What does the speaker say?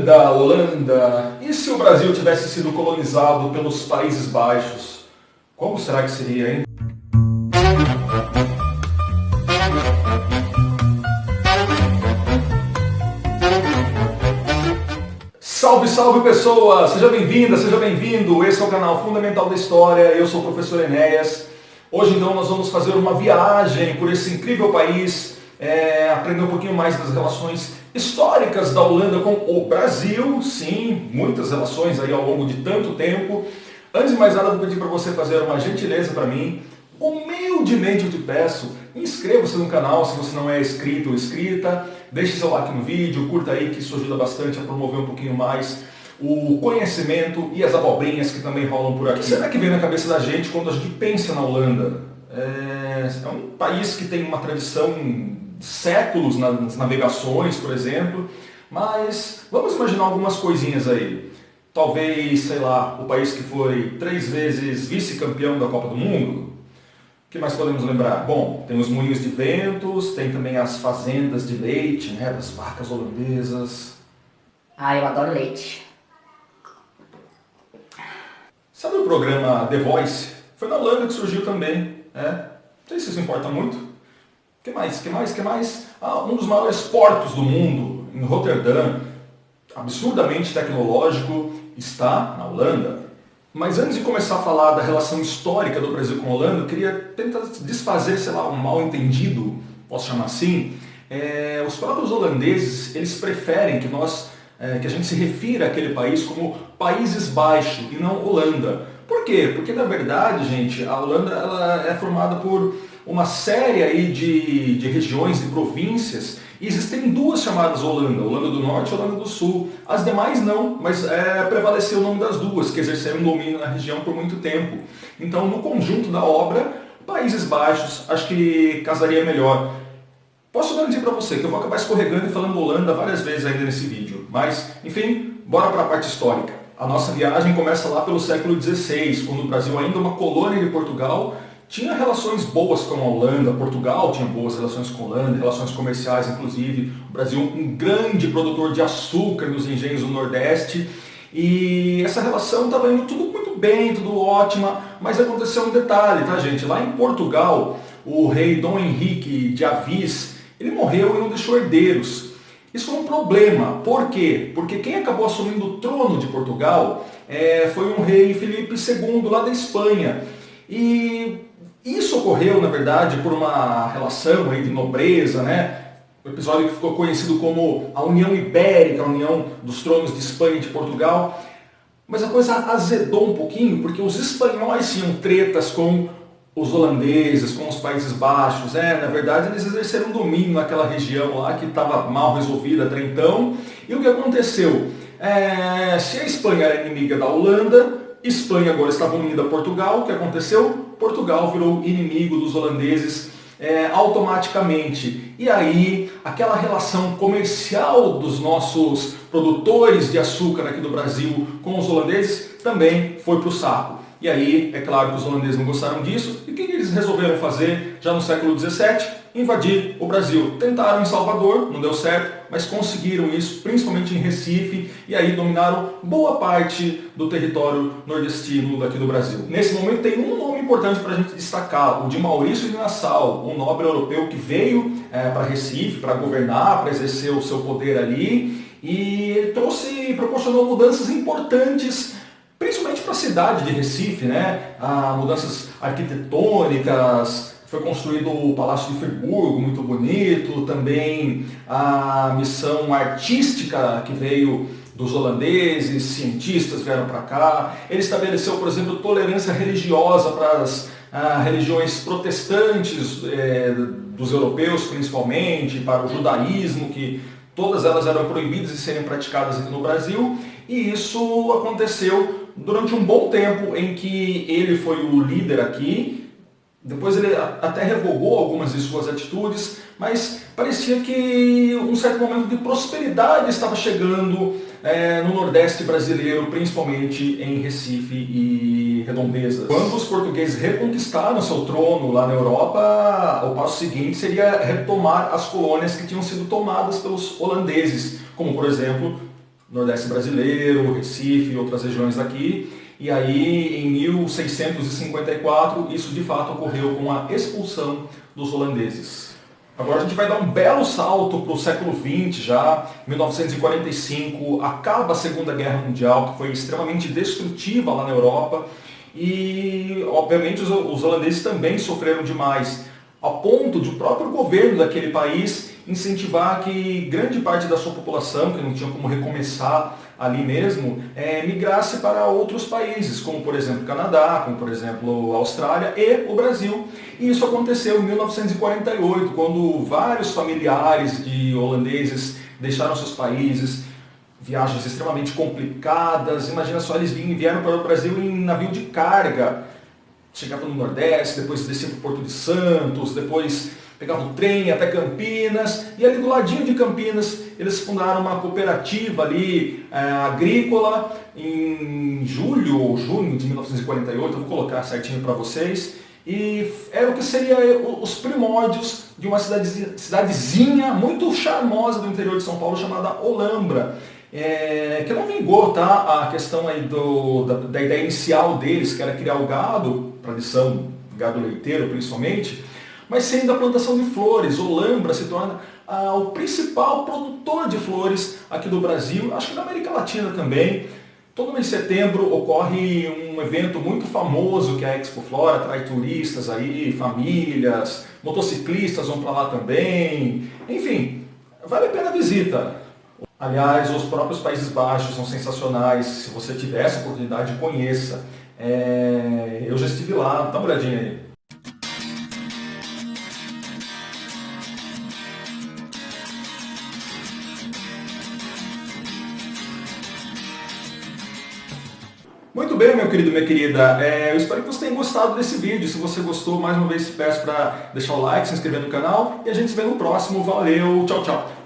Holanda, Holanda. E se o Brasil tivesse sido colonizado pelos Países Baixos? Como será que seria, hein? Salve, salve pessoa! Seja bem-vinda, seja bem-vindo! Esse é o canal Fundamental da História, eu sou o professor Enéas. Hoje então nós vamos fazer uma viagem por esse incrível país, aprender um pouquinho mais das relações históricas da Holanda com o Brasil. Sim, muitas relações aí ao longo de tanto tempo. Antes de mais nada, vou pedir para você fazer uma gentileza para mim. Humildemente eu te peço, inscreva-se no canal se você não é inscrito ou inscrita, deixe seu like no vídeo, curta aí que isso ajuda bastante a promover um pouquinho mais o conhecimento e as abobrinhas que também rolam por aqui. O que será que vem na cabeça da gente quando a gente pensa na Holanda? É um país que tem uma tradição de séculos nas navegações, por exemplo, mas vamos imaginar algumas coisinhas aí. Talvez, sei lá, o país que foi 3 vezes vice-campeão da Copa do Mundo. O que mais podemos lembrar? Bom, tem os moinhos de ventos, tem também as fazendas de leite, né, das vacas holandesas. Ah, eu adoro leite. Sabe o programa The Voice? Foi na Holanda que surgiu também, né? Não sei se isso importa muito. O que mais? Ah, um dos maiores portos do mundo, em Roterdã, absurdamente tecnológico, está na Holanda. Mas antes de começar a falar da relação histórica do Brasil com a Holanda, eu queria tentar desfazer, sei lá, um mal-entendido, posso chamar assim. Os próprios holandeses, eles preferem que a gente se refira àquele país como Países Baixos e não Holanda. Por quê? Porque, na verdade, gente, a Holanda ela é formada por uma série aí de regiões e províncias, e existem 2 chamadas Holanda, Holanda do Norte e Holanda do Sul. As demais não, mas prevaleceu o nome das 2, que exerceram domínio na região por muito tempo. Então, no conjunto da obra, Países Baixos, acho que casaria melhor. Posso garantir para você que eu vou acabar escorregando e falando Holanda várias vezes ainda nesse vídeo. Mas, enfim, bora para a parte histórica. A nossa viagem começa lá pelo século XVI, quando o Brasil, ainda uma colônia de Portugal, tinha relações boas com a Holanda. Portugal tinha boas relações com a Holanda, relações comerciais inclusive. O Brasil um grande produtor de açúcar nos engenhos do Nordeste. E essa relação estava indo tudo muito bem, tudo ótima, mas aconteceu um detalhe, tá gente? Lá em Portugal, o rei Dom Henrique de Avis, ele morreu e não deixou herdeiros. Isso foi um problema. Por quê? Porque quem acabou assumindo o trono de Portugal foi um rei Filipe II, lá da Espanha. E isso ocorreu, na verdade, por uma relação aí de nobreza, né? O episódio que ficou conhecido como a União Ibérica, a união dos tronos de Espanha e de Portugal. Mas a coisa azedou um pouquinho, porque os espanhóis tinham tretas com os holandeses, com os Países Baixos. Na verdade, eles exerceram domínio naquela região lá que estava mal resolvida até então. E o que aconteceu? Se a Espanha era inimiga da Holanda, Espanha agora estava unida a Portugal. O que aconteceu? Portugal virou inimigo dos holandeses automaticamente. E aí, aquela relação comercial dos nossos produtores de açúcar aqui do Brasil com os holandeses também foi para o saco. E aí, é claro que os holandeses não gostaram disso. E o que eles resolveram fazer já no século XVII? Invadir o Brasil. Tentaram em Salvador, não deu certo, mas conseguiram isso, principalmente em Recife, e aí dominaram boa parte do território nordestino daqui do Brasil. Nesse momento tem um nome importante para a gente destacar, o de Maurício de Nassau, um nobre europeu que veio para Recife para governar, para exercer o seu poder ali, e ele proporcionou mudanças importantes, principalmente para a cidade de Recife, né? Mudanças arquitetônicas. Foi construído o Palácio de Friburgo, muito bonito. Também a missão artística que veio dos holandeses, cientistas vieram para cá. Ele estabeleceu, por exemplo, tolerância religiosa para as religiões protestantes dos europeus, principalmente, para o judaísmo, que todas elas eram proibidas de serem praticadas aqui no Brasil. E isso aconteceu durante um bom tempo em que ele foi o líder aqui. Depois ele até revogou algumas de suas atitudes, mas parecia que um certo momento de prosperidade estava chegando no Nordeste brasileiro, principalmente em Recife e Redondezas. Quando os portugueses reconquistaram seu trono lá na Europa, o passo seguinte seria retomar as colônias que tinham sido tomadas pelos holandeses, como por exemplo Nordeste brasileiro, Recife e outras regiões daqui. E aí, em 1654, isso de fato ocorreu com a expulsão dos holandeses. Agora a gente vai dar um belo salto para o século XX já, 1945, acaba a Segunda Guerra Mundial, que foi extremamente destrutiva lá na Europa, e obviamente os holandeses também sofreram demais, a ponto de o próprio governo daquele país incentivar que grande parte da sua população, que não tinha como recomeçar ali mesmo, migrasse para outros países, como por exemplo Canadá, como por exemplo Austrália e o Brasil. E isso aconteceu em 1948, quando vários familiares de holandeses deixaram seus países, viagens extremamente complicadas. Imagina só, eles vieram para o Brasil em navio de carga, chegavam no Nordeste, depois desciam para o Porto de Santos, depois pegavam o trem até Campinas, e ali do ladinho de Campinas eles fundaram uma cooperativa ali, agrícola, em julho ou junho de 1948, eu vou colocar certinho para vocês, e era o que seria os primórdios de uma cidadezinha muito charmosa do interior de São Paulo chamada Olambra, que não vingou, tá? A questão aí da ideia inicial deles, que era criar o gado, tradição gado leiteiro principalmente, mas sendo a plantação de flores. Olambra se torna o principal produtor de flores aqui do Brasil, acho que da América Latina também. Todo mês de setembro ocorre um evento muito famoso, que é a Expo Flora, atrai turistas aí, famílias, motociclistas vão para lá também. Enfim, vale a pena a visita. Aliás, os próprios Países Baixos são sensacionais, se você tiver essa oportunidade, conheça. Eu já estive lá, dá uma olhadinha aí. Muito bem, meu querido, minha querida, eu espero que você tenha gostado desse vídeo. Se você gostou, mais uma vez te peço para deixar o like, se inscrever no canal e a gente se vê no próximo. Valeu, tchau, tchau!